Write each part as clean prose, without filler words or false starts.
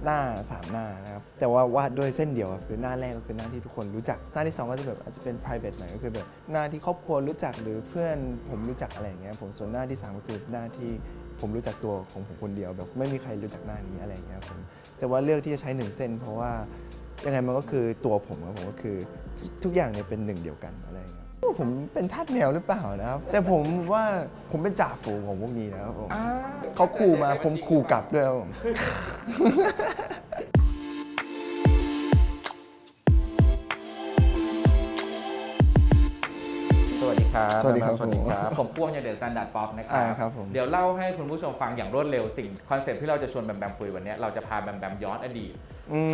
หน้า3หน้านะครับแต่ว่าวาดด้วยเส้นเดียวครับคือหน้าแรกก็คือหน้าที่ทุกคนรู้จักหน้าที่2ก็จะแบบอาจจะเป็น private หน่อยก็คือแบบหน้าที่ครอบครัวรู้จักหรือเพื่อนผมรู้จักอะไรอย่างเงี้ยผมส่วนหน้าที่3ก็คือหน้าที่ผมรู้จักตัวของผมคนเดียวแบบไม่มีใครรู้จักหน้านี้อะไรอย่างเงี้ยผมแต่ว่าเลือกที่จะใช้1เส้นเพราะว่ายังไงมันก็คือตัวผมครับผมก็คือทุกอย่างเนี่ยเป็นหนึ่งเดียวกันอะไรอย่างเงี้ยผมเป็นทาสแมวหรือเปล่านะครับแต่ผมว่าผมเป็นจ่าฝูงของพวกนี้นะครับผมเขาขู่มาผมขู่กลับด้วยครับผม สวัสดีครับ สวัสดีครับ สวัสดีครับผมพ่วงจากเดอะสแตนดาร์ดป๊อปนะครั ครับผม เดี๋ยวเล่าให้คุณผู้ชมฟังอย่างรวดเร็วสิ่งคอนเซ็ปต์ที่เราจะชวนแบมแบมคุยวันนี้เราจะพาแบมแบมย้อนอดีต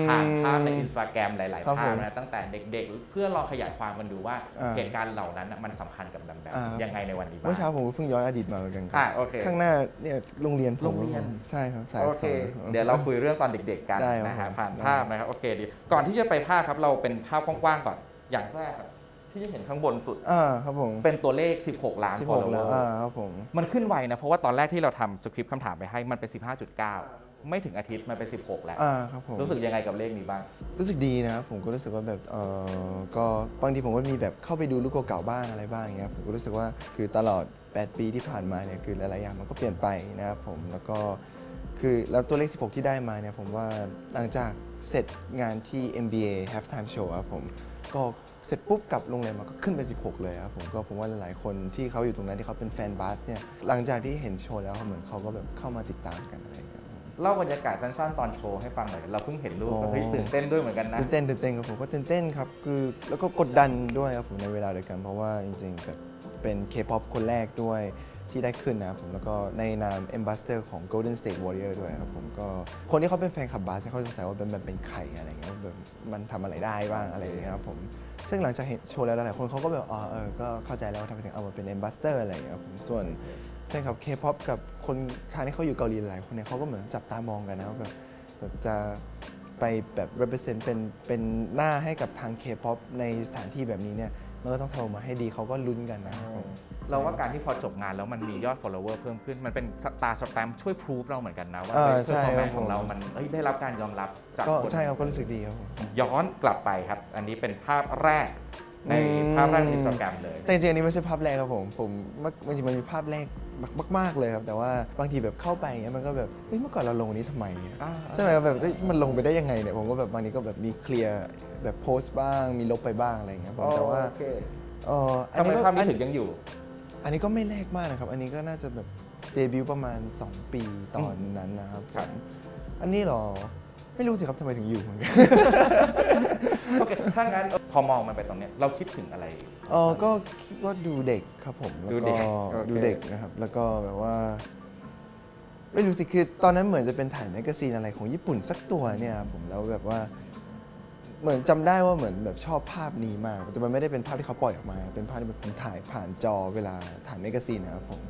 ผ่านภาพในอินสตาแกรมหลาย ๆ ภาพนะตั้งแต่เด็ก ๆ เพื่อลองขยายความกันดูว่าเหตุการณ์เหล่านั้นมันสำคัญกับแบมแบมยังไงในวันนี้บ้างเมื่อเช้าผมก็เพิ่งย้อนอดีตมาเหมือนกันครั โอเค ข้างหน้าเนี่ยโรงเรียนผม โรงเรียน ใช่ครับสาย โอเค เดี๋ยวเราคุยเรื่องตอนเด็ก ๆ กัน ได้ครับ นะฮะ ผม ผ่านภาพนะครับโอเคดีก่อนที่จะไปภาพครับเราเป็นภาพกว้าง ๆ ก่อนอย่างแรกครับที่จะเห็นข้างบนสุด ครับผมเป็นตัวเลข 16 ล้าน 16 แล้ว follower ครับผม มันขึ้นไวนะเพราะว่าตอนแรกที่เราทำสคริปต์คำถามไปให้มันเป็น 15.9 ไม่ถึงอาทิตย์มันเป็น 16 แล้ว ครับผม รู้สึกยังไงกับเลขนี้บ้าง รู้สึกดีนะครับผมก็รู้สึกว่าแบบก็บางทีผมก็มีแบบเข้าไปดูรูปเก่าๆบ้างอะไรบ้างอย่างเงี้ยผมก็รู้สึกว่าคือตลอด8 ปีที่ผ่านมาเนี่ยคือหลายๆอย่างมันก็เปลี่ยนไปนะครับผมแล้วก็คือแล้วตัวเลข 16 ที่ได้มาเนี่ยผมว่าหลังจากเสร็จงานที่ MBA Halftime Show ครับผมก็เสร็จปุ๊บกลับโรงแรมมาก็ขึ้นเป็น 16 เลยครับผมว่าหลายๆคนที่เขาอยู่ตรงนั้นที่เขาเป็นแฟนบาสเนี่ยหลังจากที่เห็นโชว์แล้วเหมือนเขาก็แบบเข้ามาติดตามกันอะไรอย่างเงี้ย เล่าบรรยากาศสั้นๆ ตอนโชว์ให้ฟังหน่อยเราเพิ่งเห็นรูป อ๋อ เฮ้ยตื่นเต้นด้วยเหมือนกันนะ ตื่นเต้นครับผมก็ตื่นเต้นครับคือแล้วก็กดดันด้วยครับผมในเวลาเดียวกันเพราะว่าจริงๆแบบเป็น K-pop คนแรกด้วยที่ได้ขึ้นนะครับผมแล้วก็ในนาม Ambassador ของ Golden State Warrior ด้วยครับผมก็คนที่เขาเป็นแฟนคลับบาสเนี่ยเขาจะสงสัยว่าแบบเป็นใครอะไรเงี้ยแบบมันทำอะไรได้บ้างอะไรอย่างเงี้ยครับผมซึ่งหลังจากเห็นโชว์แล้วหลายๆคนเขาก็แบบก็เข้าใจแล้วว่าทำไมถึงเอามาเป็น Ambassador อะไรอย่างเงี้ยครับผมส่วนแฟนคลับ K-pop กับคนทางที่เขาอยู่เกาหลีหลายคนเนี่ยเขาก็เหมือนจับตามองกันนะว่าแบบจะไปแบบ represent เป็นหน้าให้กับทาง K-pop ในสถานที่แบบนี้เนี่ยมันก็ต้องทำออกมาให้ดีเขาก็ลุ้นกันนะครับผม เราว่าการที่พอจบงานแล้วมันมียอด follower เพิ่มขึ้น มันเป็นตาสแตมป์ช่วยพรูฟเราเหมือนกันนะว่า ใช่ เพอร์ฟอร์แมน ครับ ของเรามันได้รับการยอมรับจาก ก็ คน ใช่ครับก็รู้สึกดีครับผม ย้อนกลับไปครับ อันนี้เป็นภาพแรกในภาพแรกในอินสตาแกรมเลย แต่จริงๆอันนี้ไม่ใช่ภาพแรกครับผมบางทีมันมีภาพแรกมากๆเลยครับแต่ว่าบางทีแบบเข้าไปอย่างเงี้ยมันก็แบบเฮ้ยเมื่อก่อนเราลงอันนี้ทำไมใช่ไหมครับแบบเฮ้ยมันลงไปได้ยังไงเนี่ยผมก็แบบบางทีก็แบบมีเคลียร์แบบโพสต์บ้างมีลบไปบ้างอะไรอย่างเงี้ยผมแต่ว่า โอเค อัน ทำไม นี้ก็ ภาพนี้ถึงยังอยู่ อันนี้ก็ไม่แรกมากนะครับอันนี้ก็น่าจะแบบเดบิวต์ประมาณ2 ปีตอนนั้นนะครับ ครับ อันนี้หรอไม่รู้สิครับทำไมถึงอยู่เหมือนกัน โอเค ถ้างั้นพอมองมันไปตรงเนี้ยเราคิดถึงอะไร ก็คิดว่าดูเด็กครับผมแล้ว ดูเด็ ก็ กโอเค ดูเด็กนะครับ แล้วก็แบบว่า ไม่รู้สิคือตอนนั้นเหมือนจะเป็นถ่ายแมกกาซีนอะไรของญี่ปุ่นสักตัวเนี่ยครับผมแล้วแบบว่า เหมือนจำได้ว่าเหมือนแบบชอบภาพนี้มากแต่มันไม่ได้เป็นภาพที่เขาปล่อยออกมา เป็นภาพที่แบบผมถ่ายผ่านจอเวลาถ่ายแมกกาซีนนะครับผม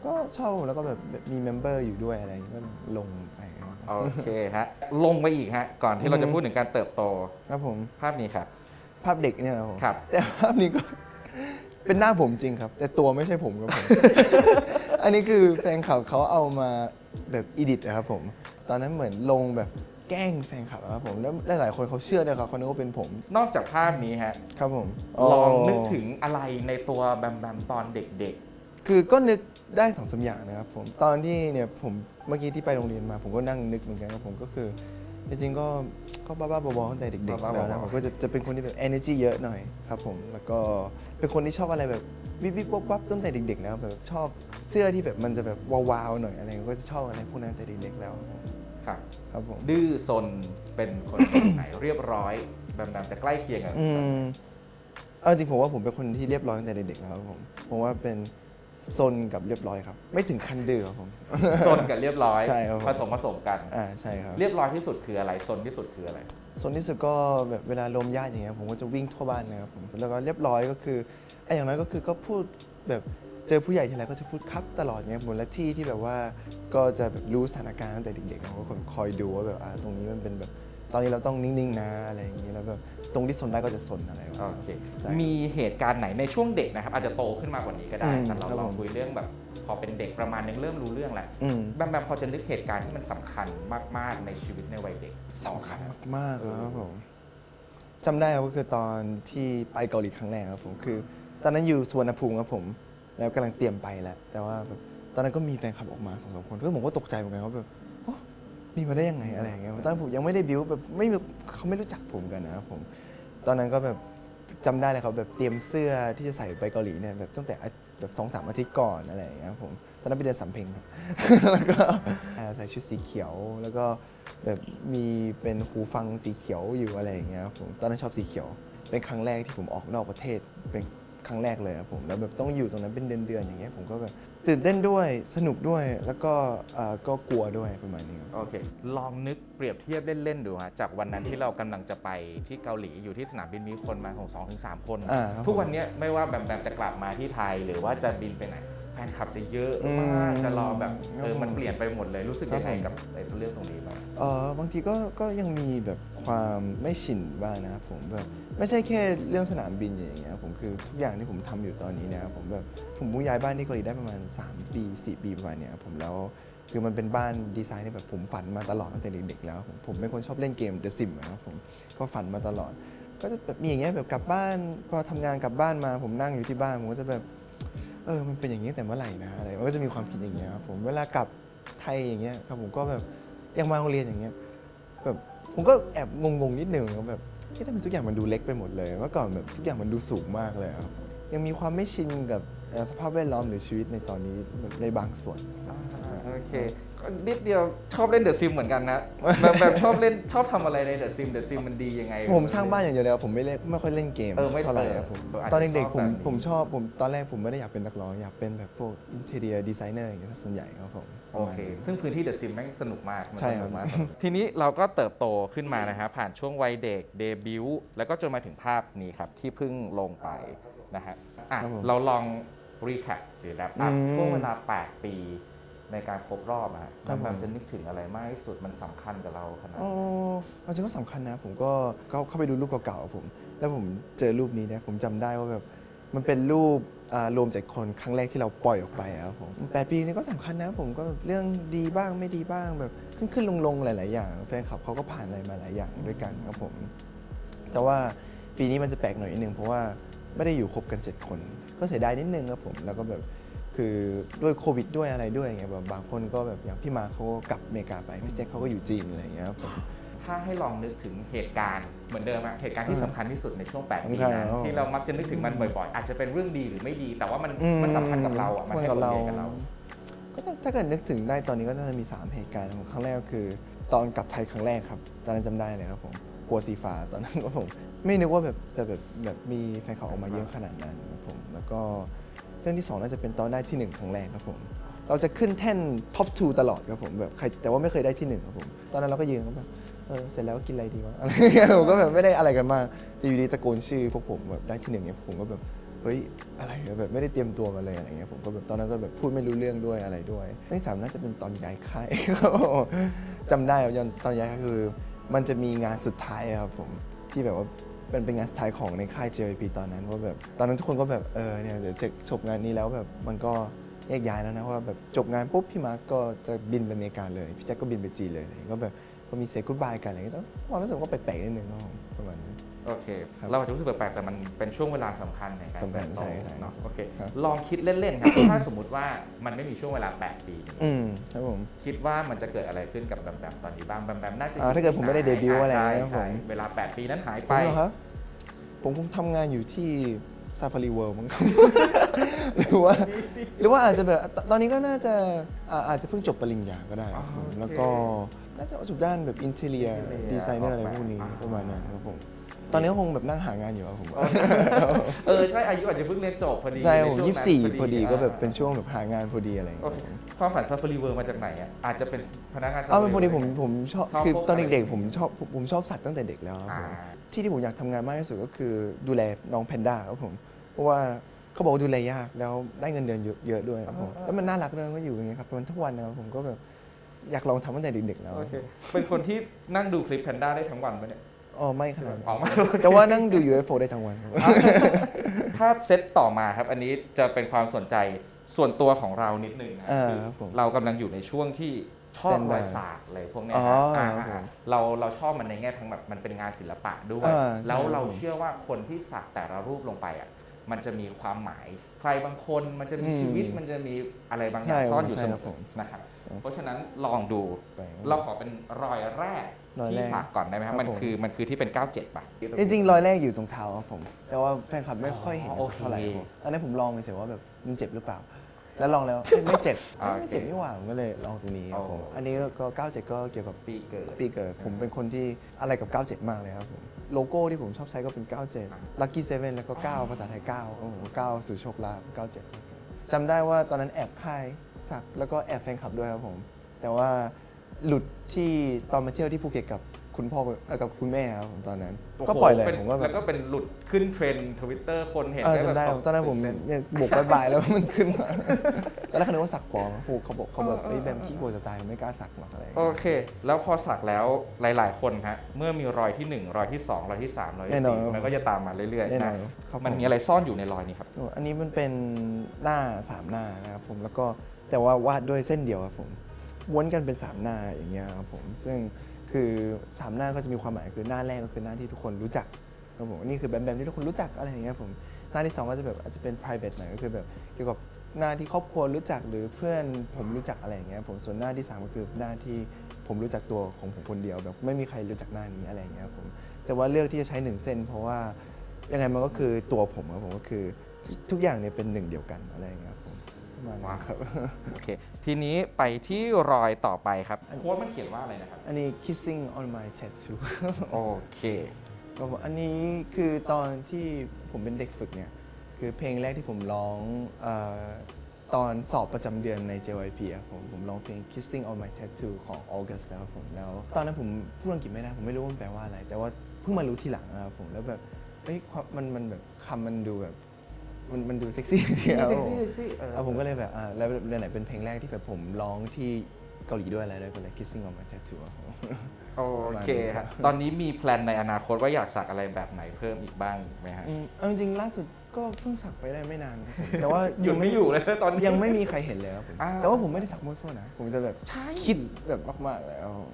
ก็ชอบแล้วก็แบบมีเมมเบอร์อยู่ด้วยอะไรอย่างเงี้ยก็ลงไปครับ โอเคฮะ ลงไปอีกฮะ ก่อนที่เราจะพูดถึงการเติบโต ครับผม ภาพนี้ครับ ภาพเด็กเนี่ยนะครับผม ครับ แต่ภาพนี้ก็ เป็นหน้าผมจริงครับ แต่ตัวไม่ใช่ผมครับผม อันนี้คือแฟนคลับเขาเอามาแบบอีดิทนะครับผม ตอนนั้นเหมือนลงแบบแกล้งแฟนคลับครับผมแล้วหลายๆคนเขาเชื่อด้วยครับเขานึกว่าเป็นผม นอกจากภาพนี้ฮะ ครับผม ลองนึกถึงอะไรในตัวแบมแบมตอนเด็ก คือก็นึกได้2-3อย่างนะครับผมตอนที่เนี่ยผมเมื่อกี้ที่ไปโรงเรียนมา ผมก็นั่งนึกเหมือนกันครับผมก็คือจริงๆก็บ้าๆบอๆตั้งแต่เด็กๆแล้วนะผมก็จะเป็นคนที่แบบ energy เยอะหน่อยครับผมแล้วก็เป็นคนที่ชอบอะไรแบบวิบวิบวับวับตั้งแต่เด็กๆแล้วแบบชอบเสื้อที่แบบมันจะแบบวาวๆหน่อยอะไรก็จะชอบอะไรพวกนั้นตั้งแต่เด็กๆแล้ว ๆ ครับ ครับผม ดื้อซนเป็นคนแบบไหน เรียบร้อยแบมแบมจะใกล้เคียงกัน เอาจริงผมว่าผมเป็นคนที่เรียบร้อยตั้งแต่เด็กๆแล้วครับผมว่าเป็นซนกับเรียบร้อยครับไม่ถึงขั้นดื้อครับผม ซนกับเรียบร้อย ใช่ครับผม ผสมกัน ใช่ครับ เรียบร้อยที่สุดคืออะไรซนที่สุดคืออะไร โซนที่สุดก็แบบเวลาลมญาติอย่างเงี้ยผมก็จะวิ่งทั่วบ้านเลยครับผมแล้วก็เรียบร้อยก็คืออย่างน้อยก็คือก็พูดแบบเจอผู้ใหญ่ทีไรก็จะพูดครับตลอดเงี้ยผมและที่แบบว่าก็จะแบบรู้สถานการณ์ตั้งแต่เด็กๆผมก็คอยดูว่าแบบตรงนี้มันเป็นแบบ ตอนนี้เราต้องนิ่งๆนะอะไรอย่างนี้แล้วแบบตรงที่สนได้ก็จะสนอะไรแบบ โอ นี้ เค ใช่ มีเหตุการณ์ไหนในช่วงเด็กนะครับอาจจะโตขึ้นมากว่านี้ก็ได้ แต่เรา ครับ ลอง ผม คุยเรื่องแบบพอเป็นเด็กประมาณนึงเริ่มรู้เรื่องแหละ อืม แบมพอจะนึกเหตุการณ์ที่มันสำคัญมากๆในชีวิตในวัยเด็ก สำคัญ ออก มากๆแล้วครับผมจำได้ครับก็คือตอนที่ไปเกาหลีครั้งแรกครับผมคือ ตอนนั้นอยู่สุวรรณภูมิครับผม แล้วกำลังเตรียมไปแล้ว แต่ว่าแบบตอนนั้นก็มีแฟนคลับออกมา2-3 คนก็ผมก็ตกใจเหมือนกันว่าแบบโอ้มีมาได้ยังไงอะไรอย่างเงี้ยตอนนั้นผมยังไม่ได้บิวแบบไม่มีเขาไม่รู้จักผมกันนะครับผม ตอนนั้นก็แบบจำได้เลยครับแบบเตรียมเสื้อที่จะใส่ไปเกาหลีเนี่ยแบบตั้งแต่แบบ2-3 อาทิตย์ก่อนอะไรอย่างเงี้ยครับผมตอนนั้นไปเดินสำเพ็งครับ แล้วก็ใส่ชุดสีเขียวแล้วก็แบบมีเป็นหูฟังสีเขียวอยู่อะไรอย่างเงี้ยครับผมตอนนั้นชอบสีเขียว เป็นครั้งแรกที่ผมออกนอกประเทศเป็นครั้งแรกเลยครับผมแล้วแบบต้องอยู่ตรงนั้นเป็นเดือนๆอย่างเงี้ยผมก็แบบตื่นเต้นด้วยสนุกด้วยแล้วก็ก็กลัวด้วยประมาณนี้ครับ โอเค ลองนึกเปรียบเทียบเล่นๆดูฮะจากวันนั้นที่เรากำลังจะไปที่เกาหลีอยู่ที่สนามบินมีคนมาของ2-3 คน ครับ ทุกวันนี้ไม่ว่าแบมจะกลับมาที่ไทยหรือว่าจะบินไปไหนแฟนคลับจะเยอะมากจะรอแบบมันเปลี่ยนไปหมดเลยรู้สึกยังไงกับเรื่องตรงนี้บ้าง บางทีก็ยังมีแบบความไม่ชินบ้างนะครับผมแบบไม่ใช่แค่เรื่องสนามบินอย่างเงี้ยผมคือทุกอย่างที่ผมทำอยู่ตอนนี้เนี่ยครับผมแบบผมเพิ่งย้ายบ้านที่เกาหลีได้ประมาณ3 ปี 4 ปีประมาณเนี้ยครับผมแล้วคือมันเป็นบ้านดีไซน์ที่แบบผมฝันมาตลอดตั้งแต่เด็กๆแล้วผมเป็นคนชอบเล่นเกม The Sims นะครับผมก็ฝันมาตลอด ก็จะแบบมีอย่างเงี้ยแบบกลับบ้านพอทำงานกลับบ้านมาผมนั่งอยู่ที่บ้านผมก็จะแบบมันเป็นอย่างนี้แต่เมื่อไหร่นะอะไรมันก็จะมีความคิดอย่างเงี้ยครับผมเวลากลับไทยอย่างเงี้ยครับผมก็แบบยังมาโรงเรียนอย่างเงี้ยแบบผมก็แอบงงๆนิดนึงว่าแบบทำไมทุกอย่างมันดูเล็กไปหมดเลยเมื่อก่อนแบบทุกอย่างมันดูสูงมากเลยครับยังมีความไม่ชินกับสภาพแวดล้อมหรือชีวิตในตอนนี้แบบในบางส่วน โอเคก็นิดเดียวชอบเล่นเดอะซิมเหมือนกันนะแบบชอบทำอะไรในเดอะซิมมันดียังไง ผมสร้างบ้านอย่างเดียวเลยครับผมไม่ค่อยเล่นเกม ไม่ เท่าไหร่ครับผม อาจจะ ตอนเด็ก ชอบแบบนี้ ๆผมชอบตอนแรกผมไม่ได้อยากเป็นนักร้องอยากเป็นแบบพวกอินเท r รียดีไซเนอร์อย่างเงี้ยส่วนใหญ่ครับผมป โอ ระมาณ เค นี้ ซึ่งพื้นที่เดอะซิมแม่งสนุกมากมัน ใช่ ส ครั นุ บ กมาก ทีนี้เราก็เติบโตขึ้นมานะครับผ่านช่วงวัยเด็กเดบิวต์แล้วก็จนมาถึงภาพนี้ครับที่เพิ่งลงไปนะฮะเราลองรีแคปหรือแรปอัพช่วงเวลา 8 ปีในการครบรอบอะฮะมันจะนึกถึงอะไรมากที่สุดมันสำคัญกับเราขนาดไหน เอาจริงก็สำคัญนะผมก็เข้าไปดูรูปเก่าๆครับผมแล้วผมเจอรูปนี้เนี่ยผมจำได้ว่าแบบมันเป็นรูปรวมจากคนครั้งแรกที่เราปล่อยออกไปครับผม8 ปีนี่ก็สำคัญนะผมก็แบบเรื่องดีบ้างไม่ดีบ้างแบบขึ้นลงหลายๆอย่างแฟนคลับเขาก็ผ่านอะไรมาหลายอย่างด้วยกันครับผมแต่ว่าปีนี้มันจะแปลกหน่อยนิดนึงเพราะว่าไม่ได้อยู่ครบกัน7 คนก็เสียดายนิดนึงครับผมแล้วก็แบบคือด้วยโควิดด้วยอะไรด้วยอย่างเงี้ยแบบบางคนก็แบบอย่างพี่มาเขาก็กลับอเมริกาไปพี่แจ็คเขาก็อยู่จีนอะไรอย่างเงี้ยครับผม ถ้าให้ลองนึกถึงเหตุการณ์เหมือนเดิมอะเหตุการณ์ที่สำคัญที่สุดในช่วง 8 ปี ใช่ นั้น ครับ ที่เรามักจะนึกถึงมันบ่อยๆ อาจจะเป็นเรื่องดีหรือไม่ดี แต่ว่ามันสำคัญกับเราอะมันให้ผลเรียนกับเรา ก็ถ้าเกิดนึกถึงได้ตอนนี้ก็น่าจะมี3 เหตุการณ์ครั้งแรกก็คือ ตอนกลับไทยครั้งแรกครับตอนนั้นจำได้เลยครับผมกลัวสีฟ้าตอนนั้นก็ผมไม่นึกว่าแบบจะแบบมีแฟนคลับออกมาเยอะขนาดนั้นครับผมแล้วก็เรื่องที่2น่าจะเป็นตอนได้ที่ 1 ครั้งแรกครับผมเราจะขึ้นแท่นท็อป 2 ตลอดครับผมแบบใครแต่ว่าไม่เคยได้ที่ 1ครับผมตอนนั้นเราก็ยืนก็แบบเสร็จแล้วกินอะไรดีวะอะไรเงี้ยผมก็แบบไม่ได้อะไรกันมากแต่อยู่ดีตะโกนชื่อพวกผมแบบได้ที่ 1เนี่ยผมก็แบบเฮ้ยอะไรแบบไม่ได้เตรียมตัวมาเลยอะไรเงี้ยผมก็แบบตอนนั้นก็แบบพูดไม่รู้เรื่องด้วยอะไรด้วยเรื่องที่ 3น่าจะเป็นตอนย้ายค่าย จำได้ครับตอนย้ายค่ายคือมันจะมีงานสุดท้ายครับผมที่แบบว่าเป็นงานสุดท้ายของในค่าย JYP ตอนนั้นว่าแบบตอนนั้นทุกคนก็แบบเนี่ยเดี๋ยวจะจบงานนี้แล้วแบบมันก็แยกย้ายแล้วนะว่าแบบจบงานปุ๊บพี่มาร์กก็จะบินไปอเมริกาเลยพี่แจ็คก็บินไปจีนเลยอะไรอย่างเงี้ยก็แบบพอมีเซกูดบายกันอะไรอย่างเงี้ยก็ความรู้สึกว่าแปลกๆนิดนึงครับผมประมาณนั้น โอเค ครับ เราอาจจะรู้สึกแปลกๆแต่มันเป็นช่วงเวลาสำคัญในการ สำคัญ เติบโต ใช่ เนาะโอเค ครับ ลองคิดเล่นๆครับ ถ้าสมมุติว่ามันไม่มีช่วงเวลา 8 ปีนี้ ครับผม คิดว่ามันจะเกิดอะไรขึ้นกับแบมตอนนี้บ้างแบมน่าจะ ถ้าเกิดผมไม่ได้เดบิวต์อะไร ใช่ นะครับผม เวลา 8 ปีนั้นหาย ผ ไป มเหรอครับผมคงทำงานอยู่ที่ Safari World มั้งครับ หรือว่าอาจจะแบบตอนนี้ก็น่าจะอาจจะเพิ่งจบปริญญาก็ได้ครับผม โอเค แล้วก็น่าจะจบด้านแบบอินเทเรีย Interior ดีไซเนอร์อะไร ออกแบบ พวกนี้ อ่า ประมาณนั้นครับผมตอนนี้ก็คงแบบนั่งหางานอยู่ครับผม ใช่อายุอาจจะเพิ่งเรียนจบพอดี ใช่ผม ในช่วงนั้น 24พอดีก็แบบเป็นช่วงแบบหางานพอดีอะไรอย่าง โอ เงี้ย เคความฝันซาฟารีเวิร์มาจากไหนอ่ะอาจจะเป็นพนักงาน เป็นพอดี Safari ผมชอบ ชอบ คือ พวก ตอน อะไร เด็กๆผมชอบสัตว์ตั้งแต่เด็กแล้วครับผม ที่ผมอยากทำงานมากที่สุดก็คือดูแลน้องแพนด้าครับผมเพราะว่าเขาบอกว่าดูแลยากแล้วได้เงินเดือนเยอะด้วยครับผมแล้วมันน่ารักด้วยก็อยู่อย่างเงี้ยครับมันทุกวันนะครับผมก็แบบ อยากลองทำตั้งแต่เด็กๆแล้ว โอเคเป็นคนที่นั่งดูคลิปแพนด้าได้ทั้งวันปะเนี่ย อ๋อไม่ขนาดนั้น อ๋อไม่ แต่ว่านั่งดู UFO ได้ทั้งวันครับ ภาพเซตต่อมาครับ อันนี้จะเป็นความสนใจส่วนตัวของเรานิดนึงนะ ครับผม เรากำลังอยู่ในช่วงที่ชอบรอยสักเลยพวกเนี้ย อ๋อ ครับ ครับผม เราชอบมันในแง่ทั้งแบบมันเป็นงานศิลปะด้วย ใช่ แล้วเรา ครับผม เชื่อว่าคนที่สักแต่ละรูปลงไปอ่ะมันจะมีความหมาย ใครบางคนมันจะมีชีวิตมันจะมีอะไรบางอย่าง ใช่ ซ่อนอยู่ ใช่ เสม ครับผ อ ม นะครับ เพราะฉะนั้นลองดู ไป เราขอเป็นรอยแรก รอย ที่ แรก สักก่อนได้ไหมครับ ครับ มันคือที่เป็น 97 ป่ะ จริงๆรอยแรกอยู่ตรงเท้าครับผม แต่ว่าแฟนคลับไม่ค่อยเห็น โอเค เท่าไหร่ครับผมตอนนั้นผมลองเฉยๆว่าแบบมันเจ็บหรือเปล่า แล้วลองแล้วไม่เจ็บ โอเค ไม่เจ็บนี่หว่าผมก็เลยลองตรงนี้ครับผม โอ้ อันนี้ก็97ก็เกี่ยวกับ ปีเกิด ปีเกิดผมเป็นคนที่อะไรกับ 97 มากเลยครับผมโลโก้ที่ผมชอบใช้ก็เป็น 97 Lucky 7 แล้วก็ 9 ภาษาไทย 9 โอ้โห 9 สู่โชคลาภ97 จำได้ว่าตอนนั้นแอบค่ายสักแล้วก็แอบแฟนคลับด้วยครับผม แต่ว่าหลุดที่ตอนมาเที่ยวที่ภูเก็ตกับคุณพ่อกับคุณแม่ครับผมตอนนั้น ก็ปล่อยเลยผมว่าแบ แล้ว บ ก็เป็นหลุดขึ้นเทรนด์ทวิตเตอร์คนเห็น จำได้ครับตอนนั้นผมเนี่ยบวกบายๆแล้วมันขึ้นมาตอนแรกเขาคิดว่าสักปลอมฟูเขาบอกเอ้ยแบมขี้โกลัวจะตายไม่กล้าสักหรอกอะไรอย่าง โอ เงี้ย เค แล้วพอสักแล้วหลาย ๆ คนฮะเมื่อมีรอยที่ 1 รอยที่ 2 รอยที่ 3 รอยที่ แน่นอนครับ 4มันก็จะตามมาเรื่อย แน่ ๆ นอ นะ นครับ มัน ผม มีอะไรซ่อนอยู่ในรอยนี้ครับ อันนี้มันเป็นหน้า3หน้านะครับผมแล้วก็แต่ว่าวาดด้วยเส้นเดียวครับผมม้วนกันเป็น3หน้าอย่างเงี้ยครับผมซึ่งคือ3หน้าก็จะมีความหมายคือหน้าแรกก็คือหน้าที่ทุกคนรู้จักครับผมนี่คือแบมแบมที่ทุกคนรู้จักอะไรอย่างเงี้ยผมหน้าที่2ก็จะแบบอาจจะเป็น private หน่อยก็คือแบบเกี่ยวกับหน้าที่ครอบครัวรู้จักหรือเพื่อนผมรู้จักอะไรอย่างเงี้ยผมส่วนหน้าที่3ก็คือหน้าที่ผมรู้จักตัวของผมคนเดียวแบบไม่มีใครรู้จักหน้านี้อะไรอย่างเงี้ยครับผมแต่ว่าเลือกที่จะใช้1เส้นเพราะว่ายังไงมันก็คือตัวผมครับผมก็คือ ทุกอย่างเนี่ยเป็นหนึ่งเดียวกันอะไรอย่างเงี้ยครับผมประมาณนั้นครับ โอเค ทีนี้ไปที่รอยต่อไปครับโค้ดมันเขียนว่าอะไรนะครับ อันนี้ kissing on my tattoo โอเค ครับผมอันนี้คือตอนที่ผมเป็นเด็กฝึกเนี่ยคือเพลงแรกที่ผมร้องตอนสอบประจำเดือนใน JYP ครับผมร้องเพลง kissing on my tattoo ของ August นะครับผมแล้วตอนนั้นผมพูดอังกฤษไม่ได้ผมไม่รู้ว่ามันแปลว่าอะไร แต่ว่าเพิ่งมารู้ทีหลังนะครับผมแล้วแบบเอ้ยมันแบบคำมันดูแบบมันดูเซ็กซี่ดีครับผมผมก็เลยแบบแล้วเรื่องไหนเป็นเพลงแรกที่แบบผมร้องที่เกาหลีด้วยอะไรด้วยก็เลย kissing on my tattoo ครับผม โอเคครับตอนนี้มีแพลนในอนาคตว่าอยากสักอะไรแบบไหนเพิ่มอีกบ้างไหมฮะ เอาจริงๆล่าสุดก็เพิ่งสักไปได้ไม่นานครับผมแต่ว่า หยุดไม่อยู่เลยนะตอนนี้ ยังไม่มีใครเห็นเลยครับผม อ้าว แต่ว่าผมไม่ได้สักมั่วซั่วนะผมจะแบบคิดแบบมากๆเลยครับผม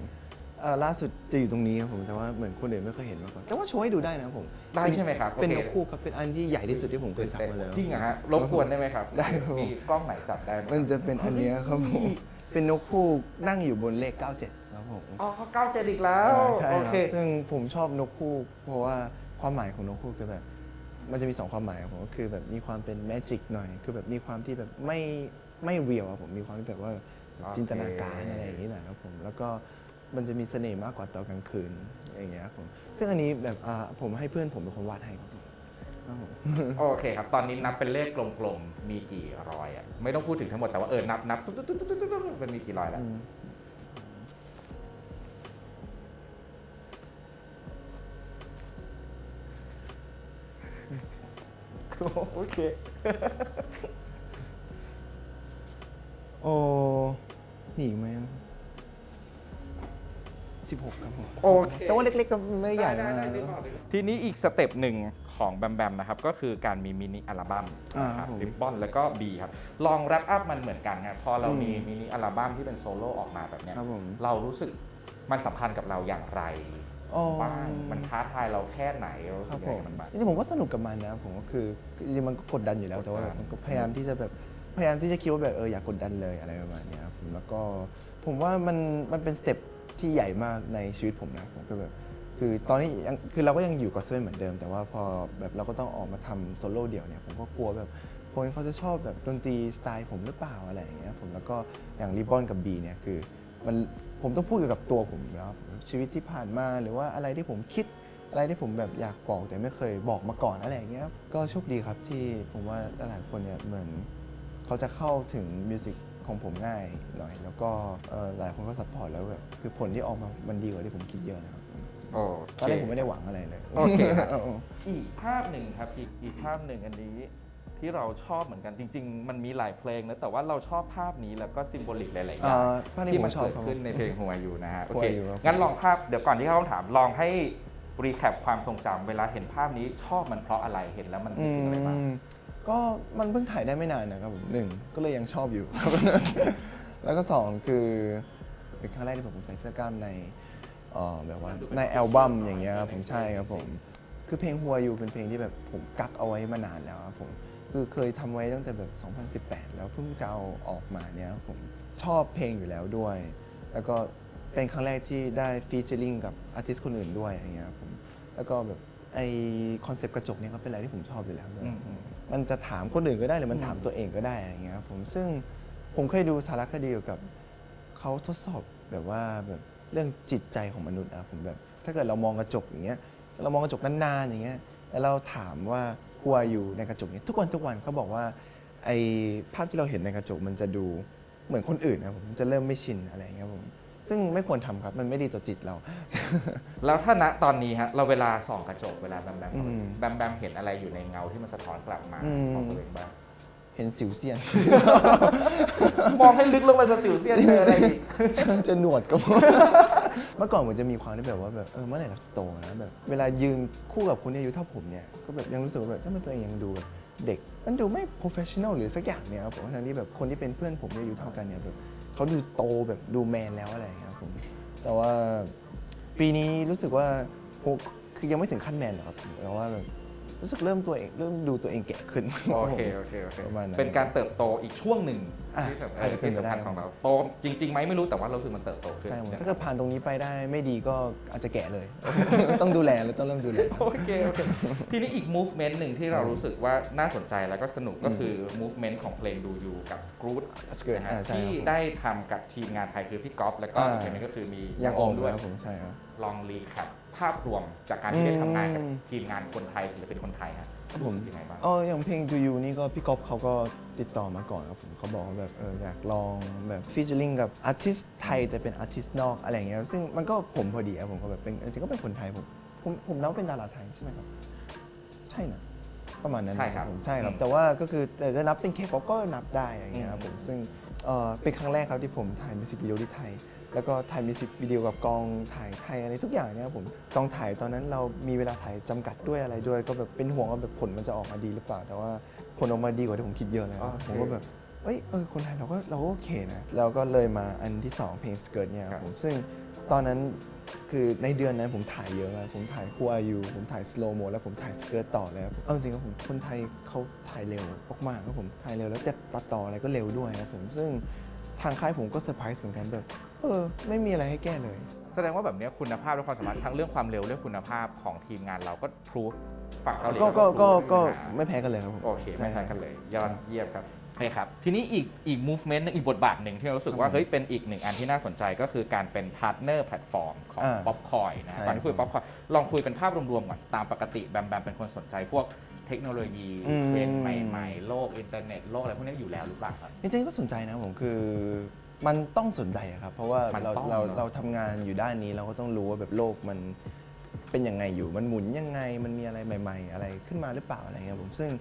ล่าสุดจะอยู่ตรงนี้ครับผมแต่ว่าเหมือนคนอื่นไม่เคยเห็นมาก่อนแต่ว่าโชว์ให้ดูได้นะครับผม ได้ใช่ไหมครับ เป็น โอ นกคู่ครับเป็นอันที่ใหญ่ที่สุดที่ผมเคยสักมาเลย จริงเหรอฮะรบกวนได้ไหมครับ ได้ครับผม มีกล้องไหนจับได้ไหม มันจะเป็นอันเนี้ยครับผมเป็นนกคู่นั่งอยู่บนเลข 97 ครับผม อ๋อเขา97อีกแล้ว ใช่ โอ ค เค รับซึ่งผมชอบนกคู่เพราะว่าความหมายของนกคู่คือแบบมันจะมี2ความหมายครับผมก็คือแบบมีความเป็นแมจิกหน่อยคือแบบมีความที่แบบไม่เรียลครับผมมีความที่แบบว่าแบบจินตนาการอะไรอย่างนี้หน่อยครับผมแล้วก็มันจะมีเสน่ห์มากกว่าตอนกลางคืนอย่างเงี้ยครับผมซึ่งอันนี้แบบผมให้เพื่อนผมเป็นคนวาดให้ครับผม โอเคครับ ตอนนี้นับเป็นเลขกลมๆ มีกี่รอยอ่ะ ไม่ต้องพูดถึงทั้งหมด แต่ว่านับเป็นมีกี่รอยแล้ว โอเค โอ้หนีไหมครับ16 ครับผม โอเค แต่ว่าเล็กๆก็ไม่ใหญ่มาก ทีนี้อีกสเต็ปหนึ่งของแบมแบมนะครับ ก็คือการมีมินิอัลบั้มนะครับ ผม ริบบอนแล้วก็บีครับ ลองแรปอัพมันเหมือนกันครับพอเรามีมินิอัลบั้มที่เป็นโซโล่ออกมาแบบเนี้ย ครับผม เรารู้สึกมันสำคัญกับเราอย่างไร อ๋อ บ้างมันท้าทายเราแค่ไหนเรารู้ ค สึ รั ก บ ยัง ผมไงกับมันบ้าง จริงๆผมก็สนุกกับมันนะผมก็คือจริงๆมันก็กดดันอยู่แล้วแต่ว่าแบบมันก็พยายามที่จะแบบพยายามที่จะคิดว่าแบบอยากกดดันเลยอะไรประมาณเนี้ยครับผมแล้วก็ผมว่ามันเป็นสเต็ปที่ใหญ่มากในชีวิตผมนะผมก็แบบคือตอนนี้ยังคือเราก็ยังอยู่กับเซเว่นเหมือนเดิม แต่ว่าพอแบบเราก็ต้องออกมาทำโซโล่เดี่ยวเนี่ยผมก็กลัวแบบคนเขาจะชอบแบบดนตรีสไตล์ผมหรือเปล่าอะไรอย่างเงี้ยผมแล้วก็อย่างริบบอนกับบีเนี่ยคือมันผมต้องพูดเกี่ยวกับตัวผมอยู่แล้วครับชีวิตที่ผ่านมาหรือว่าอะไรที่ผมคิด อะไรที่ผมแบบอยากบอกแต่ไม่เคยบอกมาก่อนอะไรอย่างเงี้ยครับก็โชคดีครับที่ผมว่าหลายๆคนเนี่ยเหมือนเขาจะเข้าถึงมิวสิกของผมง่ายหน่อย แล้วก็หลายคนก็ซัพพอร์ตแล้วแบบคือผลที่ออกมามันดีกว่าที่ผมคิดเยอะนะครับ โอ ตอน เค แรกผมไม่ได้หวังอะไรเลย โอเคครับ อีกภาพหนึ่งครับอีกภาพหนึ่งอันนี้ที่ ที่เราชอบเหมือนกันจริงๆมันมีหลายเพลงนะแต่ว่าเราชอบภาพนี้แล้วก็ซิมโบลิกหลายๆอย่าง ภาพนี้ ที่ ผ มั ม น ชอบ เกิด ครับ ขึ้นในเพลงหัวอยู่นะฮะโอเค หัวอยู่ครับ งั้นลองภาพเดี๋ยวก่อนที่เข้าคำถามลองให้รีแคปความทรงจำเวลาเห็นภาพนี้ชอบมันเพราะอะไรเห็นแล้วมันนึกถึงอะไรบ้าง ก็มันเพิ่งถ่ายได้ไม่นานนะครับผมหนึ่งก็เลยยังชอบอยู่ครับ แล้วก็สองคือเป็นครั้งแรกที่ผมใส่เสื้อกล้ามในแบบว่าในอัลบั้มอย่างเงี้ยครับผมใช่ครับผมคือเพลงหัวอยู่เป็นเพลงที่แบบผมกักเอาไว้มานานแล้วครับผมคือเคยทำไว้ตั้งแต่แบบ 2018 แล้วเพิ่งจะเอาออกมาเนี่ยครับผมชอบเพลงอยู่แล้วด้วย แล้วก็เป็นครั้งแรกที่ได้ฟีเจอริงกับอาร์ติสต์คนอื่นด้วยอย่างเงี้ยครับผมแล้วก็แบบไอคอนเซปต์กระจกเนี่ยก็เป็นอะไรที่ผมชอบอยู่แล้วด้วย มันจะถามคนอื่นก็ได้หรือมันถามตัวเองก็ได้อย่างเงี้ยครับผมซึ่งผมเคยดูสารคดีเกี่ยวกับเขาทดสอบแบบว่าแบบเรื่องจิตใจของมนุษย์นะผมแบบถ้าเกิดเรามองกระจกอย่างเงี้ยเรามองกระจกนานๆอย่างเงี้ยแล้วเราถามว่าหัวอยู่ในกระจกเนี่ยทุกวันเขาบอกว่าไอ้ภาพที่เราเห็นในกระจกมันจะดูเหมือนคนอื่นนะผมจะเริ่มไม่ชินอะไรอย่างเงี้ยผมซึ่งไม่ควรทำครับมันไม่ดีต่อจิตเรา แล้วถ้าณตอนนี้ฮะเราเวลาส่องกระจกเวลาแบม อืม แบมเห็นอะไรอยู่ในเงาที่มันสะท้อนกลับมา อืม ของตัวเองบ้าง เห็นสิวเซียน มองให้ลึกลงไปจะสิวเซียนเจออะไรอีก จะหนวดก็พอ เมื่อก่อนผมจะมีความที่แบบว่าแบบเมื่อไหร่เราจะโตนะแบบเวลายืนคู่กับคนที่อายุเท่าผมเนี่ยก็แบบยังรู้สึกว่าแบบทำไมตัวเองยังดูแบบเด็กมันดูไม่ professional หรือสักอย่างเนี่ยครับผมทั้งที่แบบคนที่เป็นเพื่อนผมที่อายุเท่ากันเนี่ยแบบเขาดูโตแบบดูแมนแล้วอะไรอย่างเงี้ยครับผมแต่ว่าปีนี้รู้สึกว่าผมคือยังไม่ถึงขั้นแมนหรอกครับแต่ว่าแบบรู้สึกเริ่มดูตัวเองแก่ขึ้น โอเคประมาณนั้น เป็นการเติบโตอีกช่วงหนึ่ง อ่ะ ที่สำคั อา ญ จจะเป็น ที่ ไปได้ สำคัญของเราโตจริงๆไหมไม่รู้แต่ว่าเรารู้สึกมันเติบโตขึ้น ใช่ผมถ้าเกิดผ่านตรงนี้ไปได้ไม่ดีก็อาจจะแก่เลย ต้องดูแลแล้วต้องเริ่มดูแล โอเคทีนี้อีก movement หนึ่งที่เรารู้สึกว่าน่าสนใจแล้วก็สนุกก็คือ movement ของเพลงดูยูกับ Scrooge นะฮะ ใช่ ที่ ครับผม ได้ทำกับทีมงานไทยคือพี่ก๊อฟแล้วก็อีกคนนึงก็คือมี ยังโอม ด้ ด้ ว วย ยครับผมใช่ครับ ลองรีแคปภาพรวมจากการที่ได้ทำงานกับ อืม ทีมงานคนไทยศิลปินคนไทยฮะ ครับผม รู้สึกยังไงบ้าง อย่างเพลง Do You นี่ก็พี่ก๊อฟเขาก็ติดต่อมาก่อนครับผมเขาบอกว่าแบบอยากลองแบบฟีเจอริงกับอาร์ติสต์ไทยแต่เป็นอาร์ติสต์นอกอะไรอย่างเงี้ยซึ่งมันก็ผมพอดีครับผมก็แบบเป็นจริงๆก็เป็นคนไทยผมนับว่าเป็นดาราไทยใช่ไหมครับใช่นะประมาณนั้น ใช่ครับ ผมใช่ครับ อืม แต่ว่าก็คือแต่จะนับเป็นเคป๊อปก็นับได้อย่างเงี้ยครับผมซึ่งเป็นครั้งแรกครับที่ผมถ่ายมิวสิกวิดีโอที่ไทย แล้วก็ถ่ายมิวสิกวิดีโอกับกองถ่ายไทยอะไรทุกอย่างเนี่ยครับผมกองถ่ายตอนนั้นเรามีเวลาถ่ายจำกัดด้วยอะไรด้วย ก็แบบเป็นห่วงว่าแบบผลมันจะออกมาดีหรือเปล่า แต่ว่าผลออกมาดีกว่าที่ผมคิดเยอะเลยครับ โอเค ผมก็แบบคนไทยเราก็โอเคนะแล้วก็เลยมาอันที่ 2 เพลงสเกิร์ตเนี่ยครับผมซึ่งตอนนั้นคือในเดือนนั้นผมถ่ายเยอะมากผมถ่าย Who Are You ผมถ่าย Slow Mo แล้วผมถ่ายสเกิร์ตต่อแล้วเอาจริงๆครับผมคนไทยเขาถ่ายเร็วมากๆครับผมถ่ายเร็วแล้วจะตัดต่ออะไรก็เร็วด้วยครับผมซึ่งทางค่ายผมก็เซอร์ไพรส์เหมือนกันแบบไม่มีอะไรให้แก้เลย แสดงว่าแบบเนี้ยคุณภาพและความสามารถทั้งเรื่องความเร็วเรื่องคุณภาพของทีมงานเราก็พรูฟฝั่งเกาหลี ก็ proof ไม่แพ้กันเลยครับผม โอเคไม่ ใช่ แพ้กันเลยยอด ครับ เยี่ยมครับโอเคครับ ทีนี้อีก movement หนึ่งอีกบทบาทหนึ่งที่เรารู้สึกว่า ครับ เฮ้ยเป็นอีกหนึ่งอันที่น่าสนใจก็คือการเป็นพาร์ทเนอร์แพลตฟอร์มของ อ่า ป๊อปคอยนะ ใช่ ก่อนที่คุย ครับ ป๊อปคอยลองคุยเป็นภาพรวมๆก่อนตามปกติแบมเป็นคนสนใจพวกเทคโนโลยี อืม เทรนด์ใหม่ๆ โลกอินเทอร์เน็ตโลกอะไรพวกนี้อยู่แล้วหรือเปล่าครับ จริงๆก็สนใจนะผมคือมันต้องสนใจอะครับเพราะว่า มัน เรา ต้อง เรา เนอะ เราทำงานอยู่ด้านนี้เราก็ต้องรู้ว่าแบบโลกมันเป็นยังไงอยู่มันหมุนยังไงมันมีอะไรใหม่ ๆ อะไรขึ้นมาหรือเปล่าอะไรเงี้ยผมซึ่ง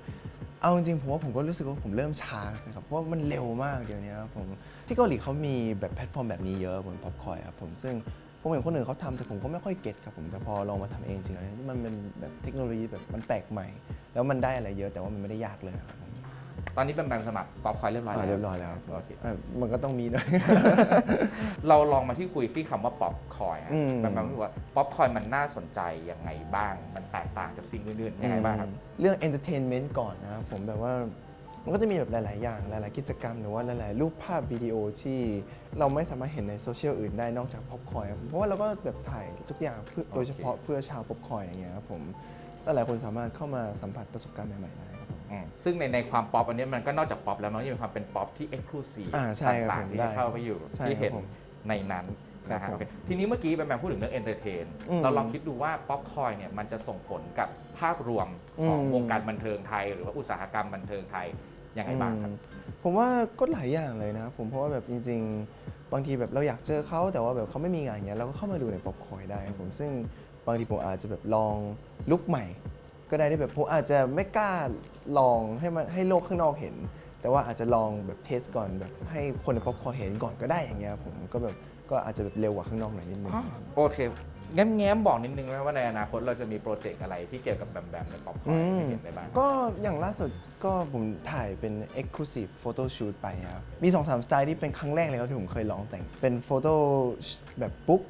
เอาจริงๆผมก็รู้สึกว่าผมเริ่มช้าครับเพราะว่ามันเร็วมากเดี๋ยวนี้ครับผมที่เกาหลีเขามีแบบแพลตฟอร์มแบบนี้เยอะเหมือนป๊อปคอยครับผมซึ่งผมเห็นคนอื่นเขาทำแต่ผมก็ไม่ค่อยเก็ตครับผมแต่พอลองมาทำเองจริงๆแล้วมันเป็นแบบเทคโนโลยีแบบมันแปลกใหม่ แล้วมันได้อะไรเยอะแต่ว่ามันไม่ได้ยากเลยครับผม ตอนนี้แบมสมัครป๊อปคอยเรียบร้อยแล้ว เรียบร้อยแล้วครับ โอเค มันก็ต้องมีหน่อย เราลองมาที่คุยที่คำว่าป๊อปคอย อืม แบมรู้ว่าป๊อปคอยมันน่าสนใจยังไงบ้าง มันแตกต่างจากสิ่งอื่นๆยังไงบ้างครับ เรื่อง entertainment ก่อนนะครับผมแบบว่ามันก็จะมีแบบหลาย ๆ อย่างหลาย ๆ กิจกรรมหรือว่าหลาย ๆ รูปภาพวิดีโอที่เราไม่สามารถเห็นในโซเชียลอื่นได้นอกจากป๊อปคอยครับเพราะว่าเราก็แบบถ่ายทุกอย่างเพื่อโดยเฉพาะเพื่อชาวป๊อปคอยอย่างเงี้ยครับผมหลาย ๆ คนสามารถเข้ามาสัมผัสประสบการณ์ใหม่ ๆ ได้ครับผม ซึ่งในความป๊อปอันนี้มันก็นอกจากป๊อปแล้วมันยังมีความเป็นป๊อปที่เอ็กซ์คลูซีฟ ใช่ครับ ต่าง ผม ๆที่ ได้ เข้าไปอยู่ ใช่ ที่เห็น ครับผม ในนั้นนะ ครั ฮะ บผม โอเคทีนี้เมื่อกี้แบมพูดถึงเรื่องเอนเตอร์เทน อืม เราลองคิดดูว่าป๊อปคอยเนี่ยมันจะส่งผลกับภาพรวมของ อืม วงการบันเทิงไทย หรือว่าอุตสาหกรรมบันเทิงไทยยังไงบ้างครับ ผมว่าก็หลายอย่างเลยนะครับผมเพราะว่าแบบจริงๆ บางทีแบบเราอยากเจอเขาแต่ว่าแบบเขาไม่มีงานอย่างเงี้ยเราก็เข้ามาดูในป๊อปคอยได้ครับผมซึ่งบางทีผมอาจจะแบบลองลุคใหม่ ก็ได้ที่แบบผมอาจจะไม่กล้าลองให้โลกข้างนอกเห็น แต่ว่าอาจจะลองแบบเทสก่อนแบบให้คนในป๊อปคอร์นเห็นก่อนก็ได้อย่างเงี้ยผมก็อาจจะแบบเร็วกว่าข้างนอกหน่อยนิดนึง โอเคแง้มๆบอกนิดนึงไหมว่าในอนาคตเราจะมีโปรเจกต์อะไรที่เกี่ยวกับแบมแบมในป๊อปคอร์นให้เห็นได้บ้าง ก็อย่างล่าสุดก็ผมถ่ายเป็น Exclusive Photo Shoot ไปครับมี 2-3 สไตล์ที่เป็นครั้งแรกเลยครับที่ผมเคยลองแต่งเป็นโฟโต้แบบบุ๊ก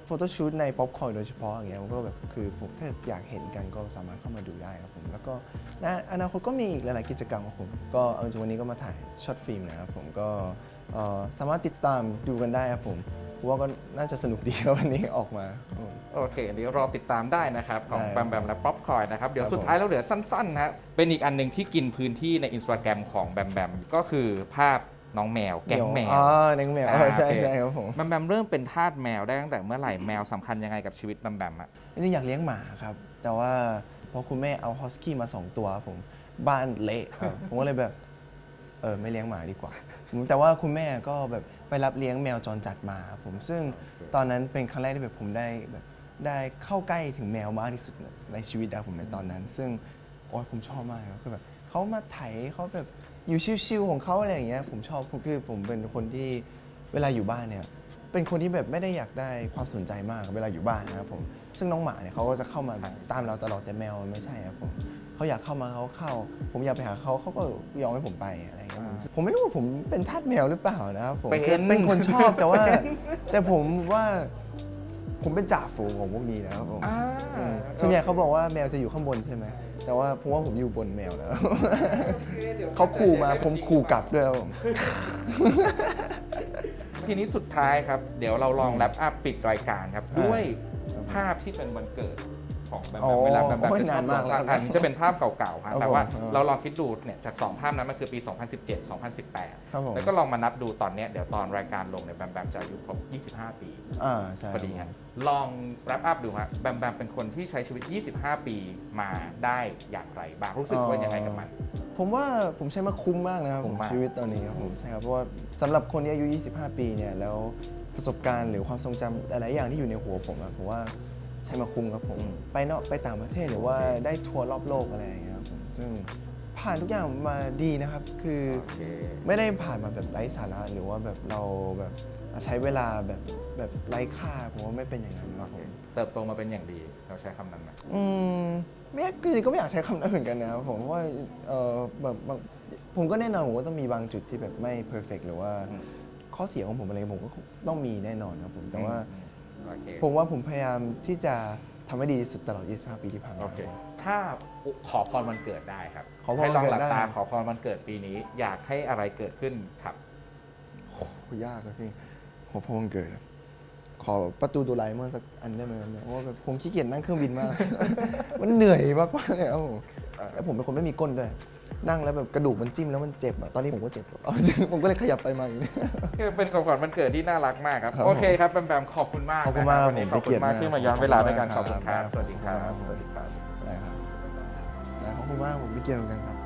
โฟโต้ชูตในป๊อปคอร์นโดยเฉพาะอย่างเงี้ยผมก็แบบคือผมถ้าอยากเห็นกันก็สามารถเข้ามาดูได้ครับผมแล้วก็ในอนาคตก็มีอีกหลายๆกิจกรรมของผมก็เอาจริงวันนี้ก็มาถ่ายช็อตฟิล์มนะครับผมก็สามารถติดตามดูกันได้ครับผมว่าก็น่าจะสนุกดีครับวันนี้ออกมา โอเคเดี๋ยวรอติดตามได้นะครับของ ได้ แบมแบมและป๊อปคอร์นนะครับเดี๋ยว ครับ สุดท้ายเราเหลือสั้นๆนะเป็นอีกอันหนึงที่กินพื้นที่ใน Instagram ของแบมแบมก็คือภาพน้องแมวแก๊งแมว อ๋อแก๊งแมวใช่ โอเค ใช่ครับผม แบมแบมเริ่มเป็นทาสแมวได้ตั้งแต่เมื่อไหร่แมวสำคัญยังไงกับชีวิตแบมแบมอะ จริงๆอยากเลี้ยงหมาครับ แต่ว่าพอคุณแม่เอาฮอสกี้มา 2 ตัวผมบ้านเละครับ ผมก็เลยแบบไม่เลี้ยงหมาดีกว่าแต่ว่าคุณแม่ก็แบบไปรับเลี้ยงแมวจรจัดมาครับผมซึ่งตอนนั้นเป็นครั้งแรกที่แบบผมได้เข้าใกล้ถึงแมวมากที่สุดในชีวิตผมในตอนนั้น ซึ่งโอ๊ยผมชอบมากครับคือแบบเขามาไถเขาแบบอยู่ชิวๆของเขาอะไรอย่างเงี้ยผมชอบคือผมเป็นคนที่เวลาอยู่บ้านเนี่ยเป็นคนที่แบบไม่ได้อยากได้ความสนใจมากเวลาอยู่บ้านนะครับผมซึ่งน้องหมาเนี่ยเขาก็จะเข้ามาตามเราตลอดแต่แมวมันไม่ใช่ครับผมเขาอยากเข้ามาเขาเข้าผมอยากไปหาเขาเขาก็ยอมให้ผมไปอะไรอย่างเงี้ยผมไม่รู้ว่าผมเป็นทาสแมวหรือเปล่านะครับผมเป็นคนชอบแต่ว่าแต่ผมว่าผมเป็นจ่าฝูงของพวกนี้นะครับผมส่วนใหญ่เขาบอกว่าแมวจะอยู่ข้างบนใช่ไหมแต่ว่าผมว่าผมอยู่บนแมวแล้ว เขาขู่มาผมขู่กลับด้วยครับผม ทีนี้สุดท้ายครับเดี๋ยวเราลองแรปอัพปิดรายการครับด้วยภาพที่เป็นวันเกิดของแบมแบมเวลาแบมแบมจะชอบลงภาพอันนี้จะเป็นภาพเก่าๆครับแต่ว่าเราลองคิดดูเนี่ยจาก2ภาพนั้นมันคือปี 2017 2018 แล้วก็ลองมานับดูตอนนี้เดี๋ยวตอนรายการลงเนี่ยแบมแบมจะอายุครบ25 ปีใช่ พอดีฮะลองแรปอัพดูฮะแบมแบมเป็นคนที่ใช้ชีวิต 25 ปีมาได้อย่างไรบ้างรู้สึกว่ายังไงกับมันผมว่าผมใช้มาคุ้มมากนะครับ คุ้ ผม มมาก ชีวิตตอนนี้ครับผมใช่ครับเพราะว่าสำหรับคนที่อายุ 25 ปีเนี่ยแล้วประสบการณ์หรือความทรงจำหลายๆอย่างที่อยู่ในหัวผมผมว่าใช้มาคุ้มครับผมไปต่างประเทศหรือว่าได้ทัวร์รอบโลกอะไรอย่างเงี้ยครับผมซึ่งผ่านทุกอย่างมาดีนะครับคือไม่ได้ผ่านมาแบบไร้สาระหรือว่าแบบเราแบบใช้เวลาแบบไร้ค่าผมว่าไม่เป็นอย่างนั้นครับผม เติบโตมาเป็นอย่างดีเราใช้คำนั้นไหม ไม่คือก็ไม่อยากใช้คำนั้นเหมือนกันนะครับผมว่าแบบผมก็แน่นอนผมก็ต้องมีบางจุดที่แบบไม่เพอร์เฟกหรือว่าข้อเสียของผมอะไรผมก็ต้องมีแน่นอนครับผมแต่ว่าผมว่าผมพยายามที่จะทำให้ดีที่สุดตลอด 25 ปีที่ผ่านมา โอเคถ้าขอพรวันเกิดได้ครับ ขอพร ให้ลองหลับ วันเกิดได้ ตาขอพรวันเกิดปีนี้ อยากให้อะไรเกิดขึ้นครับ โหยากเลยพี่ขอพรวันเกิดขอประตูโดราเอมอนสักอันได้ไหมครับเนี่ยเพราะว่าแบบผมขี้เกียจนั่งเครื่องบินมาก มันเหนื่อยมากๆเลยครับผมแล้วผมเป็นคนไม่มีก้นด้วยนั่งแล้วแบบกระดูกมันจิ้มแล้วมันเจ็บตอนนี้ผมก็เจ็บเอาจริงผมก็เลยขยับไปมาอย่างนี้ เป็นของขวัญวันเกิดที่น่ารักมากครับ ครับ โอเคครับแบมแบมขอบคุณมาก ขอบคุณมาก นะวันนี้ ผม ขอบคุณมาก เป็นเกียรติมาก ที่มาย้อนเวลาด้วยกัน ข ข อ อ บบ คุ คุณ ณ ค ค รั รับ บสวัสดีครับสวัสดีครับ ได้ครับขอบคุณมากผมไม่เกี่ยวกันครับ